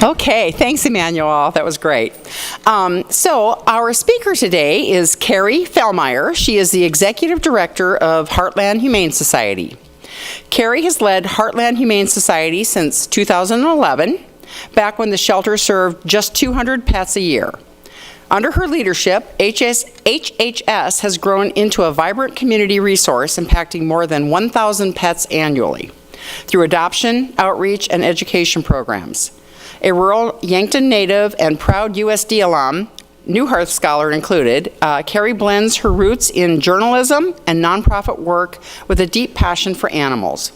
Okay, thanks, Emmanuel. That was great. So our speaker today is Kerry Feilmeier. She is the Executive Director of Heartland Humane Society. Kerry has led Heartland Humane Society since 2011, back when the shelter served just 200 pets a year. Under her leadership, HHS has grown into a vibrant community resource impacting more than 1,000 pets annually through adoption, outreach, and education programs. A rural Yankton native and proud USD alum, Newharth scholar included, Kerry blends her roots in journalism and nonprofit work with a deep passion for animals.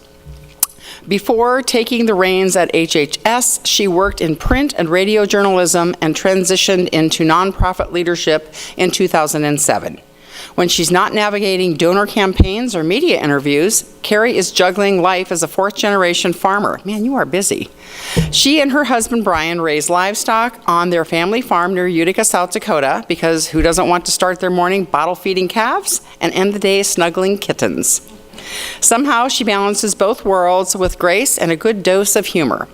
Before taking the reins at HHS, she worked in print and radio journalism and transitioned into nonprofit leadership in 2007. When she's not navigating donor campaigns or media interviews, Kerry is juggling life as a fourth-generation farmer. Man, you are busy. She and her husband, Brian, raise livestock on their family farm near Utica, South Dakota, because who doesn't want to start their morning bottle-feeding calves and end the day snuggling kittens? Somehow, she balances both worlds with grace and a good dose of humor.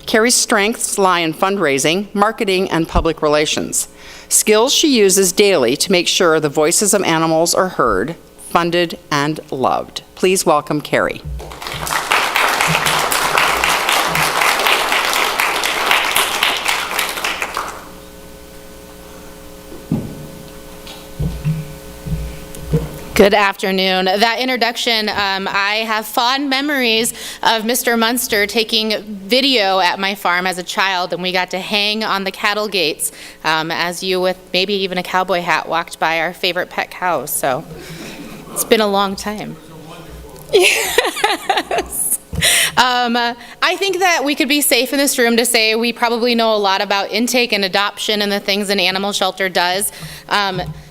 Kerry's strengths lie in fundraising, marketing, and public relations. Skills she uses daily to make sure the voices of animals are heard, funded, and loved. Please welcome Kerry. Good afternoon. That introduction, I have fond memories of Mr. Munster taking video at my farm as a child, and we got to hang on the cattle gates as you, with maybe even a cowboy hat, walked by our favorite pet cows. So it's been a long time. Yes. I think that we could be safe in this room to say we probably know a lot about intake and adoption and the things an animal shelter does.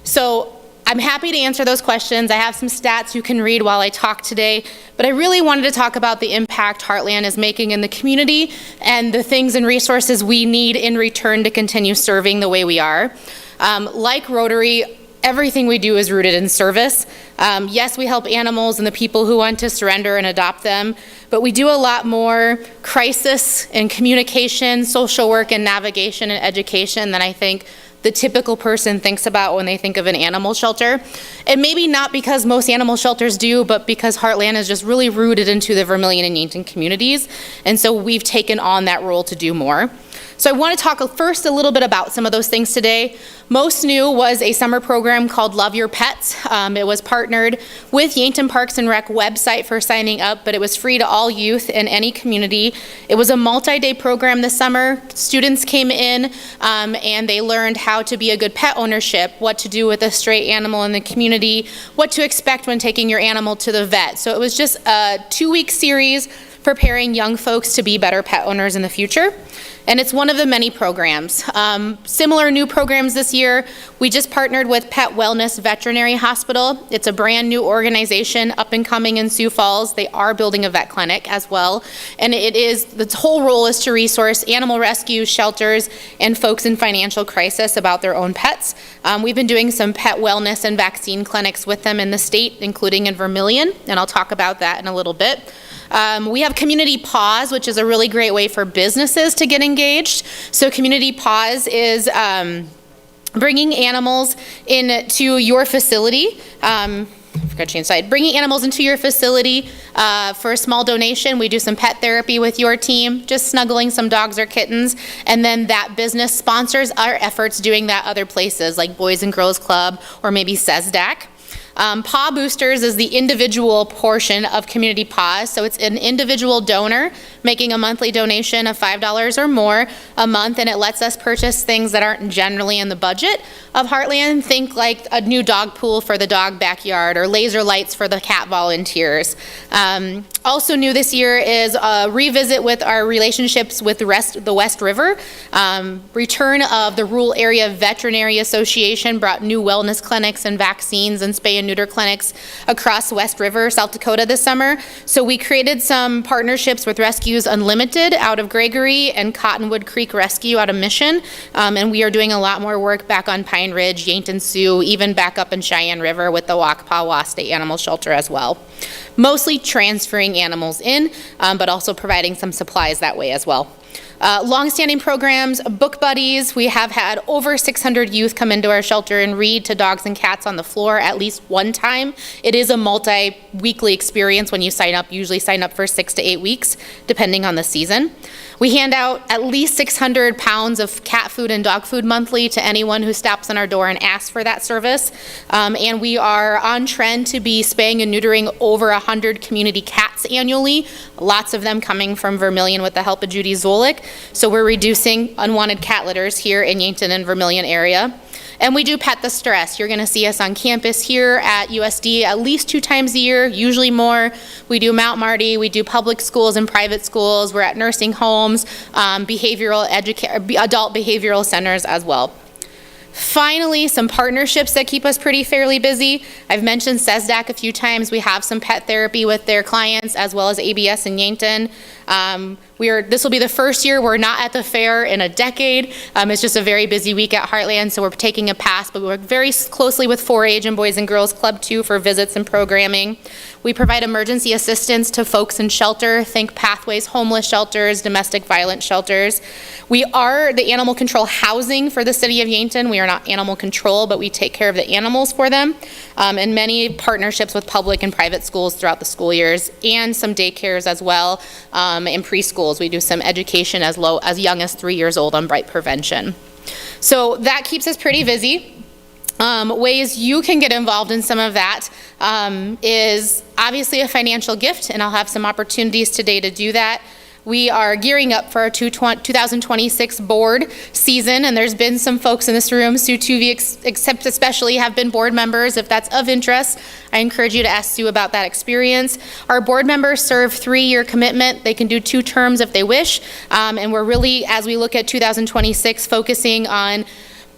So I'm happy to answer those questions. I have some stats you can read while I talk today, but I really wanted to talk about the impact Heartland is making in the community and the things and resources we need in return to continue serving the way we are. Like Rotary, everything we do is rooted in service. Yes, we help animals and the people who want to surrender and adopt them, but we do a lot more crisis and communication, social work and navigation and education than I think the typical person thinks about when they think of an animal shelter. And maybe not because most animal shelters do, but because Heartland is just really rooted into the Vermillion and Yankton communities. And so we've taken on that role to do more. So I want to talk first a little bit about some of those things today. Most new was a summer program called Love Your Pets. It was partnered with Yankton Parks and Rec website for signing up, but it was free to all youth in any community. It was a multi-day program this summer. Students came in and they learned how to be a good pet ownership, what to do with a stray animal in the community, what to expect when taking your animal to the vet. So it was just a 2-week series preparing young folks to be better pet owners in the future. And it's one of the many programs. Similar new programs this year, we just partnered with Pet Wellness Veterinary Hospital. It's a brand new organization up and coming in Sioux Falls. They are building a vet clinic as well. And the whole role is to resource animal rescue shelters and folks in financial crisis about their own pets. We've been doing some pet wellness and vaccine clinics with them in the state, including in Vermillion, and I'll talk about that in a little bit. We have Community Pause, which is a really great way for businesses to get engaged. So Community Pause is bringing animals into your facility. I forgot to change slide. Bringing animals into your facility for a small donation. We do some pet therapy with your team, just snuggling some dogs or kittens, and then that business sponsors our efforts doing that other places like Boys and Girls Club or maybe SESDAC. Paw Boosters is the individual portion of Community Paws, so it's an individual donor making a monthly donation of $5 or more a month, and it lets us purchase things that aren't generally in the budget of Heartland. Think like a new dog pool for the dog backyard or laser lights for the cat volunteers. Also new this year is a revisit with our relationships with the West River. Return of the Rural Area Veterinary Association brought new wellness clinics and vaccines and spay and neuter clinics across West River, South Dakota this summer. So we created some partnerships with Rescues Unlimited out of Gregory and Cottonwood Creek Rescue out of Mission. And we are doing a lot more work back on Pine Ridge, Yankton Sioux, even back up in Cheyenne River with the Wakapawa State Animal Shelter as well. Mostly transferring animals in, but also providing some supplies that way as well. Longstanding programs, book buddies. We have had over 600 youth come into our shelter and read to dogs and cats on the floor at least one time. It is a multi-weekly experience when you sign up. Usually sign up for 6 to 8 weeks, depending on the season. We hand out at least 600 pounds of cat food and dog food monthly to anyone who stops on our door and asks for that service. And we are on trend to be spaying and neutering over 100 community cats annually, lots of them coming from Vermillion with the help of Judy Zolik. So we're reducing unwanted cat litters here in Yankton and Vermillion area. And we do Pet the Stress. You're going to see us on campus here at USD at least 2 times a year, usually more. We do Mount Marty, we do public schools and private schools. We're at nursing homes, adult behavioral centers as well. Finally, some partnerships that keep us fairly busy. I've mentioned SESDAC a few times. We have some pet therapy with their clients as well as ABS in Yankton. This will be the first year we're not at the fair in a decade. It's just a very busy week at Heartland, so we're taking a pass, but we work very closely with 4-H and Boys and Girls Club too for visits and programming. We provide emergency assistance to folks in shelter. Think Pathways homeless shelters, domestic violence shelters. We are the animal control housing for the city of Yankton. We are not animal control, but we take care of the animals for them. And many partnerships with public and private schools throughout the school years, and some daycares as well, and preschools. We do some education as young as 3 years old on blight prevention. So that keeps us pretty busy. Ways you can get involved in some of that is obviously a financial gift, and I'll have some opportunities today to do that. We are gearing up for our 2026 board season, and there's been some folks in this room, Sue Tuvey except especially, have been board members. If that's of interest, I encourage you to ask Sue about that experience. Our board members serve 3-year commitment. They can do 2 terms if they wish, and we're really, as we look at 2026, focusing on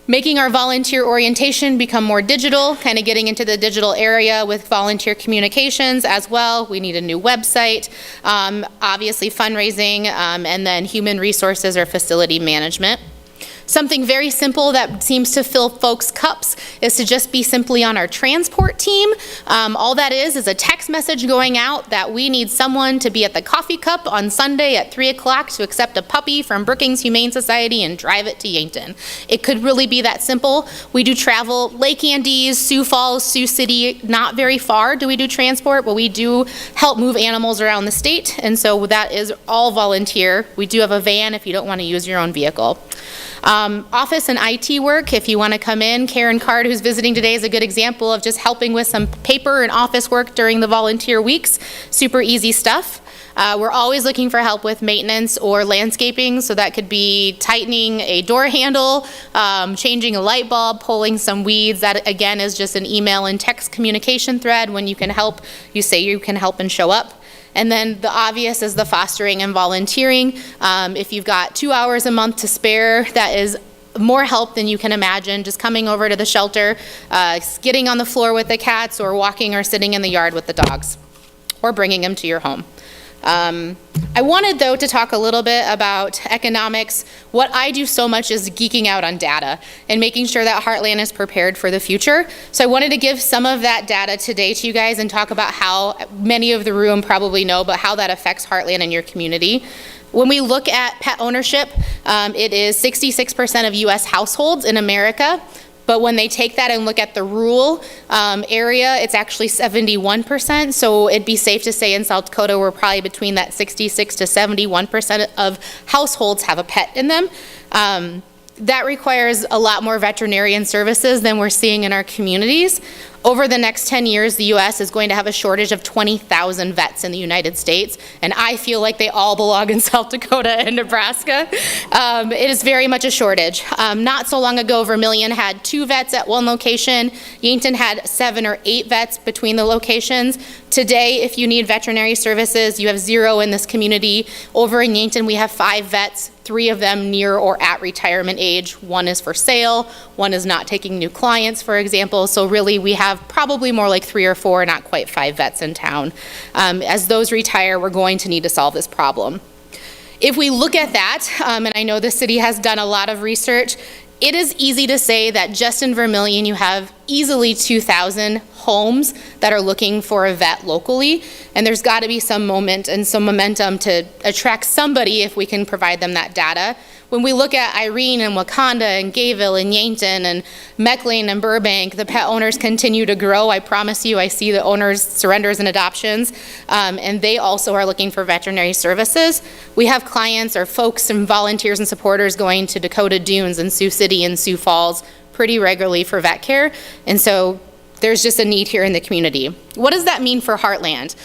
making our volunteer orientation become more digital, kind of getting into the digital area with volunteer communications as well. We need a new website, obviously fundraising, and then human resources or facility management. Something very simple that seems to fill folks' cups is to just be simply on our transport team. All that is a text message going out that we need someone to be at the coffee cup on Sunday at 3 o'clock to accept a puppy from Brookings Humane Society and drive it to Yankton. It could really be that simple. We do travel, Lake Andes, Sioux Falls, Sioux City, not very far do we do transport, but we do help move animals around the state, and so that is all volunteer. We do have a van if you don't want to use your own vehicle. Office and IT work, if you want to come in. Karen Card, who's visiting today, is a good example of just helping with some paper and office work during the volunteer weeks. Super easy stuff. We're always looking for help with maintenance or landscaping, so that could be tightening a door handle, changing a light bulb, pulling some weeds. That, again, is just an email and text communication thread. When you can help, you say you can help and show up. And then the obvious is the fostering and volunteering. If you've got 2 hours a month to spare, that is more help than you can imagine. Just coming over to the shelter, getting on the floor with the cats, or walking or sitting in the yard with the dogs, or bringing them to your home. I wanted, though, to talk a little bit about economics. What I do so much is geeking out on data and making sure that Heartland is prepared for the future. So I wanted to give some of that data today to you guys and talk about how many of the room probably know, but how that affects Heartland and your community. When we look at pet ownership, it is 66% of U.S. households in America. But when they take that and look at the rural area, it's actually 71%. So it'd be safe to say in South Dakota, we're probably between that 66 to 71% of households have a pet in them. That requires a lot more veterinarian services than we're seeing in our communities. Over the next 10 years, the U.S. is going to have a shortage of 20,000 vets in the United States, and I feel like they all belong in South Dakota and Nebraska. It is very much a shortage. Not so long ago, Vermillion had 2 vets at one location. Yankton had 7 or 8 vets between the locations. Today, if you need veterinary services, you have 0 in this community. Over in Yankton, we have 5 vets, 3 of them near or at retirement age. 1 is for sale, 1 is not taking new clients, for example. So really, we have probably more like 3 or 4, not quite 5 vets in town. As those retire, we're going to need to solve this problem. If we look at that, and I know the city has done a lot of research, it is easy to say that just in Vermillion you have easily 2,000 homes that are looking for a vet locally, and there's got to be some moment and some momentum to attract somebody if we can provide them that data. When we look at Irene and Wakanda and Gayville and Yankton and McLean and Burbank, the pet owners continue to grow. I promise you, I see the owners' surrenders and adoptions, and they also are looking for veterinary services. We have clients or folks and volunteers and supporters going to Dakota Dunes and Sioux City and Sioux Falls pretty regularly for vet care, and so there's just a need here in the community. What does that mean for Heartland?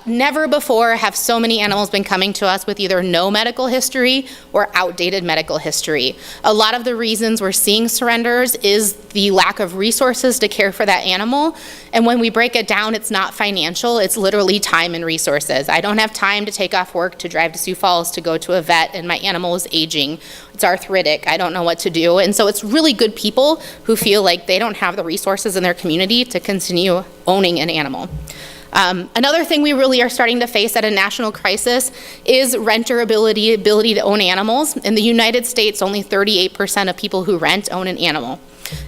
Never before have so many animals been coming to us with either no medical history or outdated medical history. A lot of the reasons we're seeing surrenders is the lack of resources to care for that animal, and when we break it down, it's not financial, it's literally time and resources. I don't have time to take off work to drive to Sioux Falls to go to a vet, and my animal is aging, it's arthritic, I don't know what to do, and so it's really good people who feel like they don't have the resources in their community to continue owning an animal. Another thing we really are starting to face at a national crisis is renter ability to own animals. In the United States, only 38% of people who rent own an animal.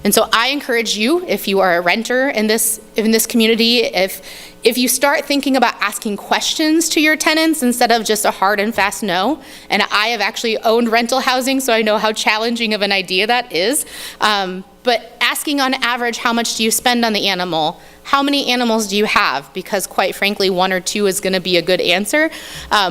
And so I encourage you, if you are a renter in this community, if you start thinking about asking questions to your tenants instead of just a hard and fast no, and I have actually owned rental housing, so I know how challenging of an idea that is, but asking on average, how much do you spend on the animal? How many animals do you have? Because quite frankly, 1 or 2 is gonna be a good answer.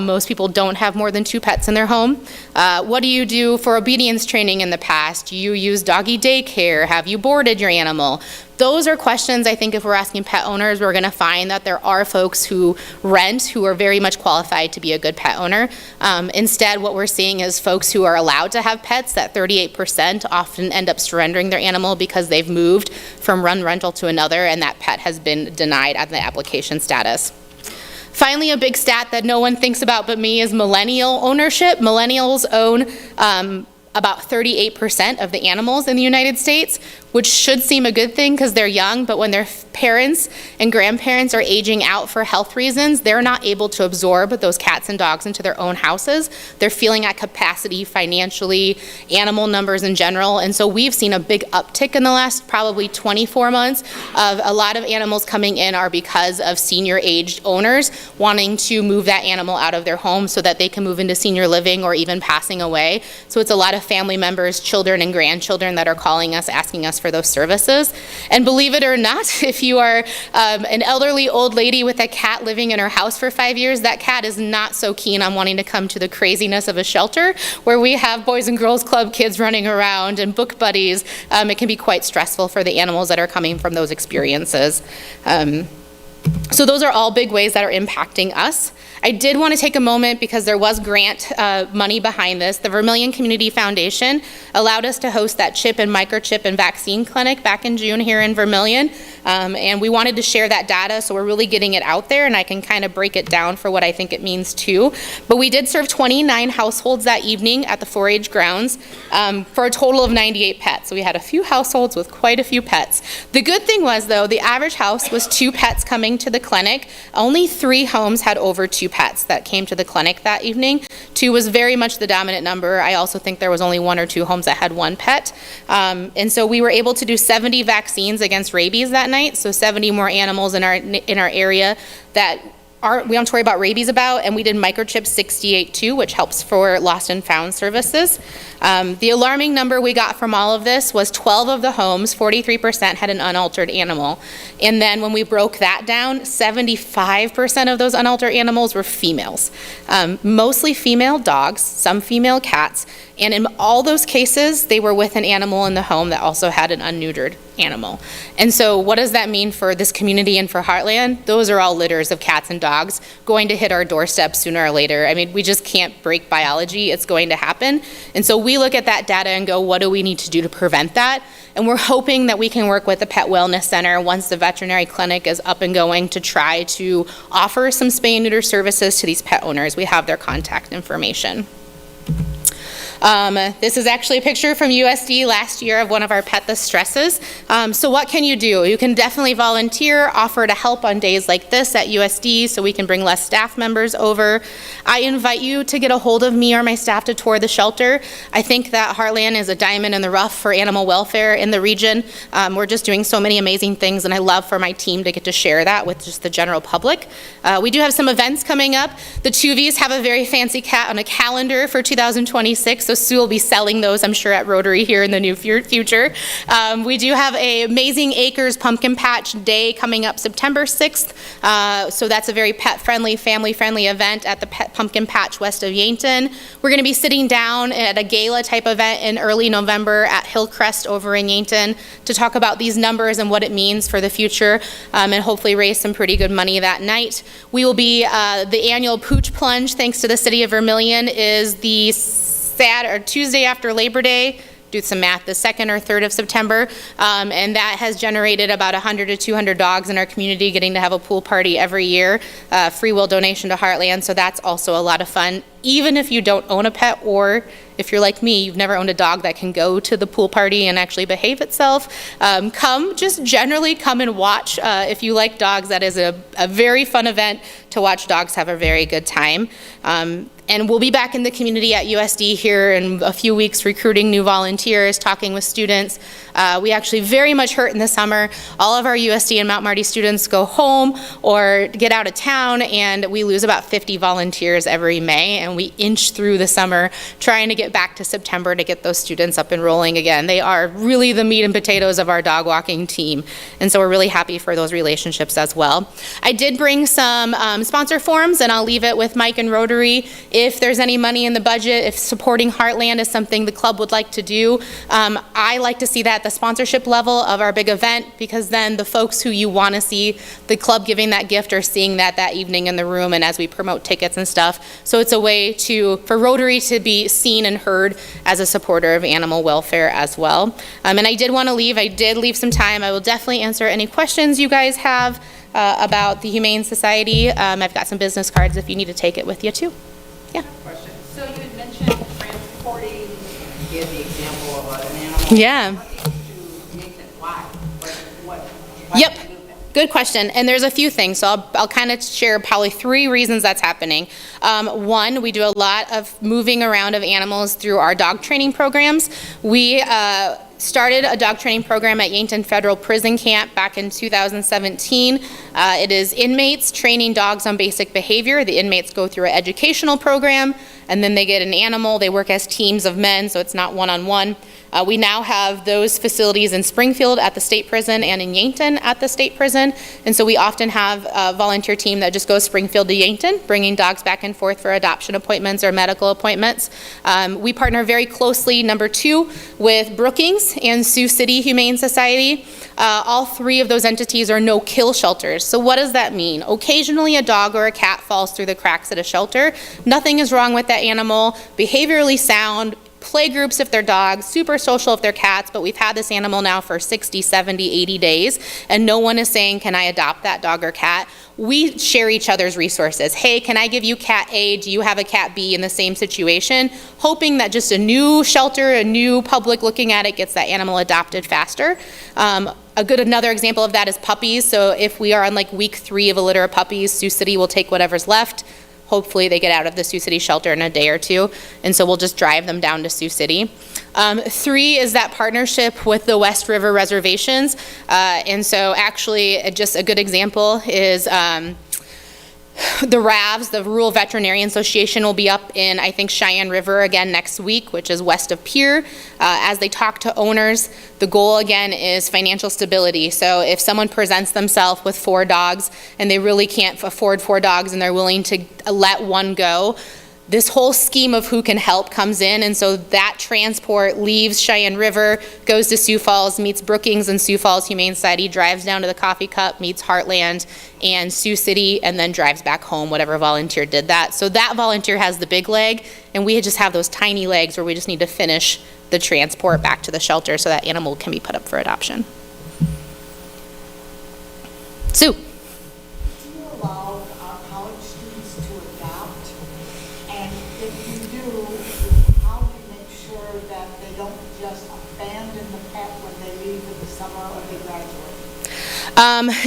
Most people don't have more than 2 pets in their home. What do you do for obedience training in the past? Do you use doggy daycare? Have you boarded your animal? Those are questions I think if we're asking pet owners, we're gonna find that there are folks who rent who are very much qualified to be a good pet owner. Instead, what we're seeing is folks who are allowed to have pets, that 38% often end up surrendering their animal because they've moved from one rental to another and that pet has been denied at the application status. Finally, a big stat that no one thinks about but me is millennial ownership. Millennials own about 38% of the animals in the United States, which should seem a good thing because they're young, but when their parents and grandparents are aging out for health reasons, they're not able to absorb those cats and dogs into their own houses. They're feeling at capacity financially, animal numbers in general, and so we've seen a big uptick in the last probably 24 months of a lot of animals coming in are because of senior aged owners wanting to move that animal out of their home so that they can move into senior living or even passing away. So it's a lot of family members, children and grandchildren that are calling us, asking us for those services. And believe it or not, if you are an elderly old lady with a cat living in her house for 5 years, that cat is not so keen on wanting to come to the craziness of a shelter where we have Boys and Girls Club kids running around and book buddies. It can be quite stressful for the animals that are coming from those experiences. So those are all big ways that are impacting us. I did want to take a moment because there was grant money behind this. The Vermillion Community Foundation allowed us to host that chip and microchip and vaccine clinic back in June here in Vermillion. And we wanted to share that data, so we're really getting it out there, and I can kind of break it down for what I think it means too. But we did serve 29 households that evening at the 4-H grounds for a total of 98 pets. So we had a few households with quite a few pets. The good thing was, though, the average house was 2 pets coming to the clinic. Only 3 homes had over 2 pets that came to the clinic that evening. 2 was very much the dominant number. I also think there was only 1 or 2 homes that had 1 pet. And so we were able to do 70 vaccines against rabies that night, so 70 more animals in our area that we don't have to worry about rabies about, and we did microchip 68 too, which helps for lost and found services. The alarming number we got from all of this was 12 of the homes, 43% had an unaltered animal. And then when we broke that down, 75% of those unaltered animals were females. Mostly female dogs, some female cats, and in all those cases, they were with an animal in the home that also had an unneutered animal. And so what does that mean for this community and for Heartland? Those are all litters of cats and dogs going to hit our doorstep sooner or later. I mean, we just can't break biology. It's going to happen. And so we look at that data and go, what do we need to do to prevent that? And we're hoping that we can work with the Pet Wellness Center once the veterinary clinic is up and going to try to offer some spay and neuter services to these pet owners. We have their contact information. This is actually a picture from USD last year of one of our Pet the Stresses. So what can you do? You can definitely volunteer, offer to help on days like this at USD so we can bring less staff members over. I invite you to get a hold of me or my staff to tour the shelter. I think that Heartland is a diamond in the rough for animal welfare in the region. We're just doing so many amazing things, and I love for my team to get to share that with just the general public. We do have some events coming up. The Tuvies have a very fancy cat on a calendar for 2026, so Sue will be selling those, I'm sure, at Rotary here in the near future. We do have an Amazing Acres Pumpkin Patch Day coming up September 6th, so that's a very pet-friendly, family-friendly event at the Pumpkin Patch west of Yankton. We're going to be sitting down at a gala-type event in early November at Hillcrest over in Yankton to talk about these numbers and what it means for the future, and hopefully raise some pretty good money that night. We will be, the annual Pooch Plunge, thanks to the City of Vermillion, is the Tuesday after Labor Day. Do some math, the 2nd or 3rd of September, and that has generated about 100 to 200 dogs in our community getting to have a pool party every year, free will donation to Heartland, so that's also a lot of fun. Even if you don't own a pet, or if you're like me, you've never owned a dog that can go to the pool party and actually behave itself, just generally come and watch. If you like dogs, that is a very fun event to watch dogs have a very good time. And we'll be back in the community at USD here in a few weeks, recruiting new volunteers, talking with students. We actually very much hurt in the summer. All of our USD and Mount Marty students go home or get out of town, and we lose about 50 volunteers every May, and we inch through the summer trying to get back to September to get those students up and rolling again. They are really the meat and potatoes of our dog walking team, and so we're really happy for those relationships as well. I did bring some sponsor forms, and I'll leave it with Mike and Rotary. If there's any money in the budget, if supporting Heartland is something the club would like to do, I like to see that at the sponsorship level of our big event, because then the folks who you want to see the club giving that gift are seeing that evening in the room and as we promote tickets and stuff. So it's a way for Rotary to be seen and heard as a supporter of animal welfare as well. And I did leave some time. I will definitely answer any questions you guys have about the Humane Society. I've got some business cards if you need to take it with you too. Yeah. Question. So you had mentioned transporting, give the example of an animal. Yeah. What makes it why? Yep. Good question. And there's a few things. So I'll kind of share probably 3 reasons that's happening. One, we do a lot of moving around of animals through our dog training programs. We started a dog training program at Yankton Federal Prison Camp back in 2017. It is inmates training dogs on basic behavior. The inmates go through an educational program, and then they get an animal. They work as teams of men, so it's not one-on-one. We now have those facilities in Springfield at the state prison and in Yankton at the state prison, and so we often have a volunteer team that just goes Springfield to Yankton, bringing dogs back and forth for adoption appointments or medical appointments. We partner very closely, number 2, with Brookings and Sioux City Humane Society. All 3 of those entities are no-kill shelters. So what does that mean? Occasionally a dog or a cat falls through the cracks at a shelter. Nothing is wrong with that animal, behaviorally sound, play groups if they're dogs, super social if they're cats, but we've had this animal now for 60, 70, 80 days, and no one is saying, can I adopt that dog or cat? We share each other's resources. Hey, can I give you cat A? Do you have a cat B in the same situation? Hoping that just a new shelter, a new public looking at it gets that animal adopted faster. Another example of that is puppies. So if we are on like week 3 of a litter of puppies, Sioux City will take whatever's left. Hopefully they get out of the Sioux City shelter in a day or 2, and so we'll just drive them down to Sioux City. 3 is that partnership with the West River reservations, and so actually just a good example is the RAVs, the Rural Veterinarian Association, will be up in, I think, Cheyenne River again next week, which is west of Pierre. As they talk to owners, the goal again is financial stability. So if someone presents themselves with 4 dogs and they really can't afford 4 dogs and they're willing to let one go, this whole scheme of who can help comes in, and so that transport leaves Cheyenne River, goes to Sioux Falls, meets Brookings and Sioux Falls Humane Society, drives down to the Coffee Cup, meets Heartland and Sioux City, and then drives back home, whatever volunteer did that. So that volunteer has the big leg, and we just have those tiny legs where we just need to finish the transport back to the shelter so that animal can be put up for adoption. Sue. abandon the pet when they leave in the summer or they graduate?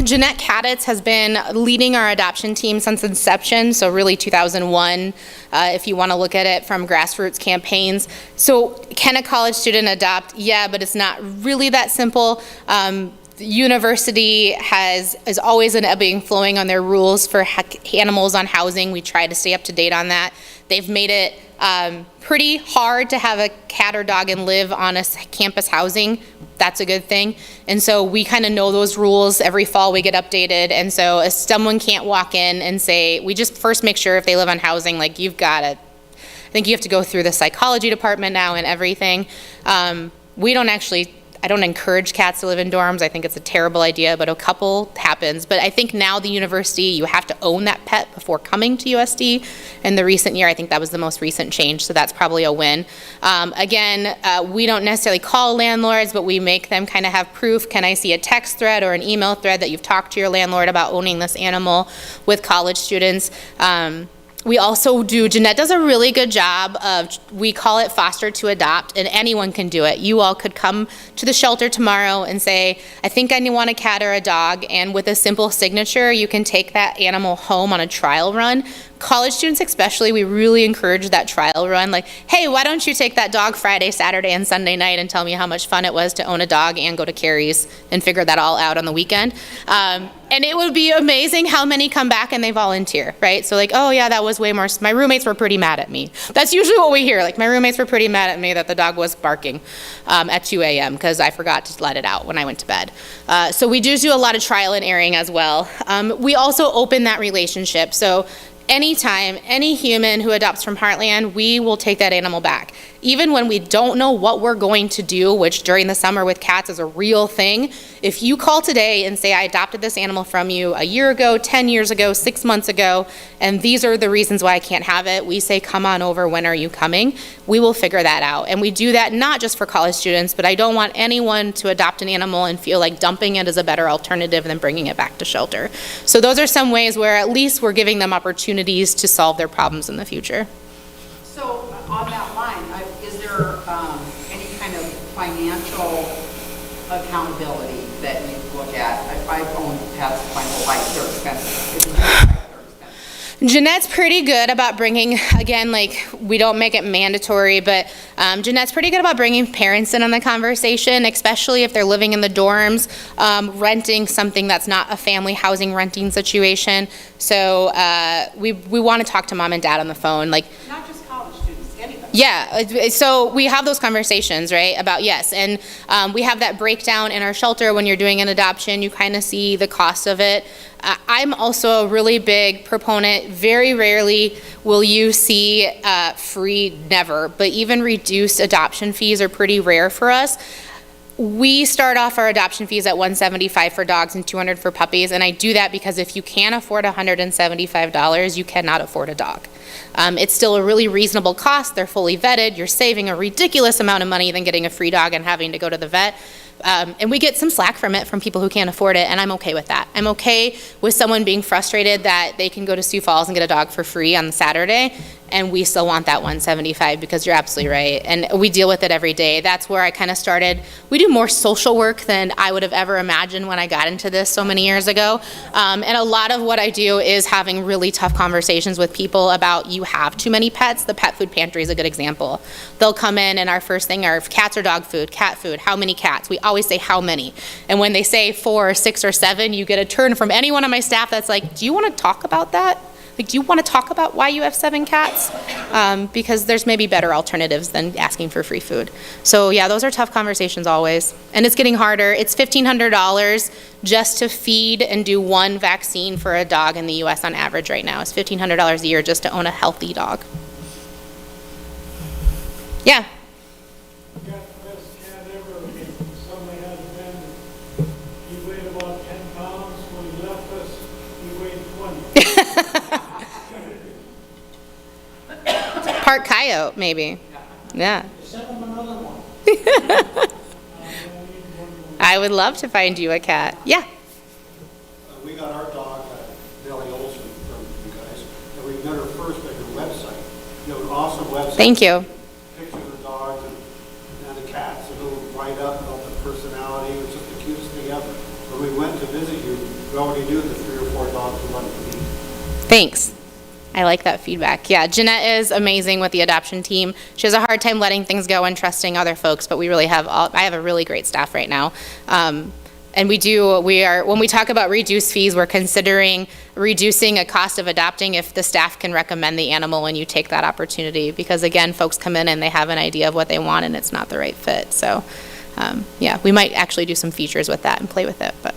Jeanette Kaditz has been leading our adoption team since inception, so really 2001, if you want to look at it from grassroots campaigns. So can a college student adopt? Yeah, but it's not really that simple. The university is always an ebbing flowing on their rules for animals on housing. We try to stay up to date on that. They've made it pretty hard to have a cat or dog and live on a campus housing. That's a good thing. And so we kind of know those rules. Every fall we get updated. And so if someone can't walk in and say, we just first make sure if they live on housing, like you've got to, I think you have to go through the psychology department now and everything. I don't encourage cats to live in dorms. I think it's a terrible idea, but a couple happens. But I think now the university, you have to own that pet before coming to USD. In the recent year, I think that was the most recent change, so that's probably a win. Again, we don't necessarily call landlords, but we make them kind of have proof. Can I see a text thread or an email thread that you've talked to your landlord about owning this animal with college students? We also Jeanette does a really good job of, we call it foster to adopt, and anyone can do it. You all could come to the shelter tomorrow and say, I think I want a cat or a dog, and with a simple signature, you can take that animal home on a trial run. College students especially, we really encourage that trial run. Like, hey, why don't you take that dog Friday, Saturday, and Sunday night and tell me how much fun it was to own a dog and go to Kerry's and figure that all out on the weekend. And it would be amazing how many come back and they volunteer, right? So like, oh yeah, that was way more, my roommates were pretty mad at me. That's usually what we hear. Like, my roommates were pretty mad at me that the dog was barking at 2 a.m. because I forgot to let it out when I went to bed. So we do a lot of trial and erroring as well. We also open that relationship. So anytime, any human who adopts from Heartland, we will take that animal back. Even when we don't know what we're going to do, which during the summer with cats is a real thing, if you call today and say, I adopted this animal from you a year ago, 10 years ago, 6 months ago, and these are the reasons why I can't have it, we say, come on over, when are you coming? We will figure that out. And we do that not just for college students, but I don't want anyone to adopt an animal and feel like dumping it is a better alternative than bringing it back to shelter. So those are some ways where at least we're giving them opportunities to solve their problems in the future. So on that line, is there any kind of financial accountability that you look at? I've owned pets my whole life. They're expensive. Jeanette's pretty good about bringing, again, like, we don't make it mandatory, but Jeanette's pretty good about bringing parents in on the conversation, especially if they're living in the dorms, renting something that's not a family housing renting situation. So we want to talk to mom and dad on the phone. Like, Not just college students, anybody. Yeah, so we have those conversations, right, about yes, and we have that breakdown in our shelter. When you're doing an adoption, you kind of see the cost of it. I'm also a really big proponent. Very rarely will you see free, never, but even reduced adoption fees are pretty rare for us. We start off our adoption fees at $175 for dogs and $200 for puppies, and I do that because if you can't afford $175, you cannot afford a dog. It's still a really reasonable cost. They're fully vetted. You're saving a ridiculous amount of money than getting a free dog and having to go to the vet. And we get some slack from it from people who can't afford it, and I'm okay with that. I'm okay with someone being frustrated that they can go to Sioux Falls and get a dog for free on Saturday, and we still want that $175 because you're absolutely right. And we deal with it every day. That's where I kind of started. We do more social work than I would have ever imagined when I got into this so many years ago. And a lot of what I do is having really tough conversations with people about, you have too many pets. The pet food pantry is a good example. They'll come in and our first thing are cats or dog food, cat food, how many cats? We always say how many. And when they say 4 or 6 or 7, you get a turn from anyone on my staff that's like, do you want to talk about that? Like, do you want to talk about why you have 7 cats? Because there's maybe better alternatives than asking for free food. So yeah, those are tough conversations always. And it's getting harder. It's $1,500 just to feed and do 1 vaccine for a dog in the US on average right now. It's $1,500 a year just to own a healthy dog. Yeah. Part coyote, maybe. Yeah. I would love to find you a cat. Yeah. We got our dog, Billy Olson, from you guys, and we got her first at your website. You have an awesome website. Thank you. Pictures of the dogs and the cats, a little write already knew the 3 or 4 dogs we wanted to meet. Thanks. I like that feedback. Yeah, Jeanette is amazing with the adoption team. She has a hard time letting things go and trusting other folks, but we really have I have a really great staff right now. And when we talk about reduced fees, we're considering reducing a cost of adopting if the staff can recommend the animal when you take that opportunity. Because again, folks come in and they have an idea of what they want and it's not the right fit. So, yeah, we might actually do some features with that and play with it, but.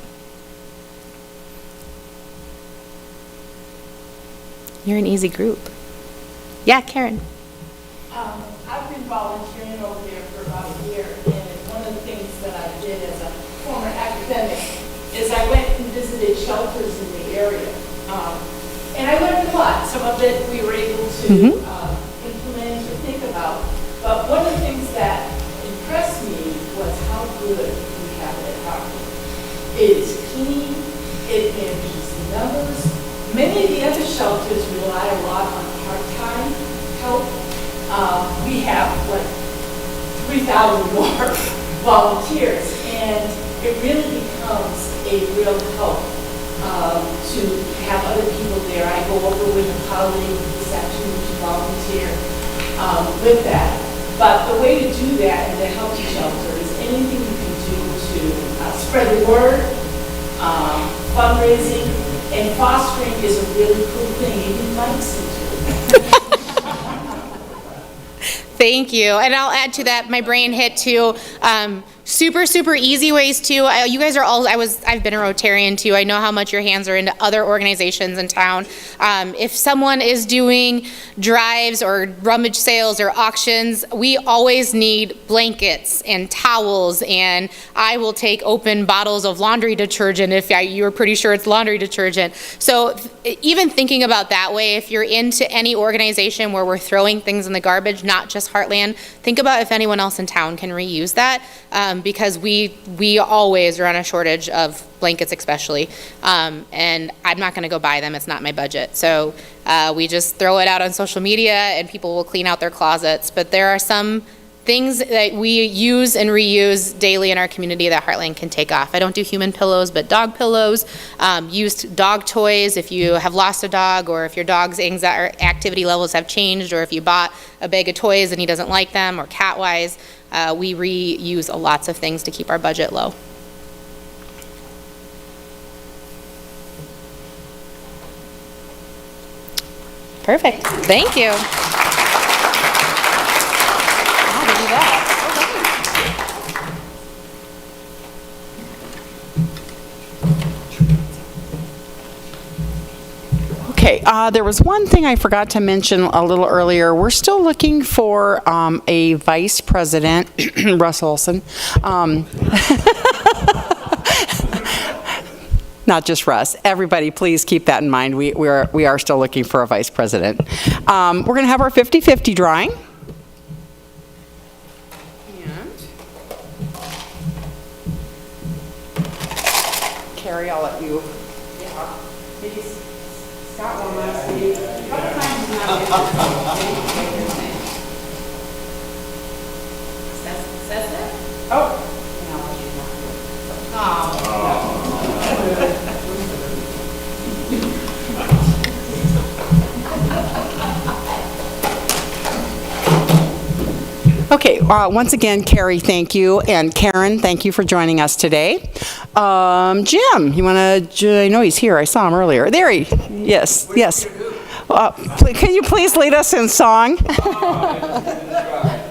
You're an easy group. Yeah, Karen. I've been volunteering over there for about a year, and one of the things that I did as a former academic is I went and visited shelters in the area. And I learned a lot. Some of it we were able to implement or think about. But one of the things that impressed me was how good we have it at Heartland. It is clean, it manages the numbers. Many of the other shelters rely a lot on part-time help. We have like 3,000 more volunteers, and it really becomes a real help to have other people there. I go over with a colleague this afternoon to volunteer with that. But the way to do that in the healthy shelter is anything you can do to spread the word, fundraising. And fostering is a really cool thing. Even Mike's into it. Thank you. And I'll add to that, my brain hit too. Super easy ways too. You guys are all, I've been a Rotarian too. I know how much your hands are into other organizations in town. If someone is doing drives or rummage sales or auctions, we always need blankets and towels, and I will take open bottles of laundry detergent if you're pretty sure it's laundry detergent. So even thinking about that way, if you're into any organization where we're throwing things in the garbage, not just Heartland, think about if anyone else in town can reuse that. Because we always run a shortage of blankets especially, and I'm not going to go buy them. It's not my budget. So we just throw it out on social media and people will clean out their closets. But there are some things that we use and reuse daily in our community that Heartland can take off. I don't do human pillows, but dog pillows, used dog toys if you have lost a dog, or if your dog's activity levels have changed, or if you bought a bag of toys and he doesn't like them, or cat-wise. We reuse lots of things to keep our budget low. Perfect. Thank you. How to do that? Okay, there was one thing I forgot to mention a little earlier. We're still looking for a vice president, Russ Olson. Not just Russ. Everybody, please keep that in mind. We are still looking for a vice president. We're going to have our 50-50 drawing. And Kerry, I'll let you. Scott one last week. Says that? Oh. Okay, once again, Kerry, thank you, and Karen, thank you for joining us today. Jim, you want to, I know he's here, I saw him earlier. There he, yes. Can you please lead us in song?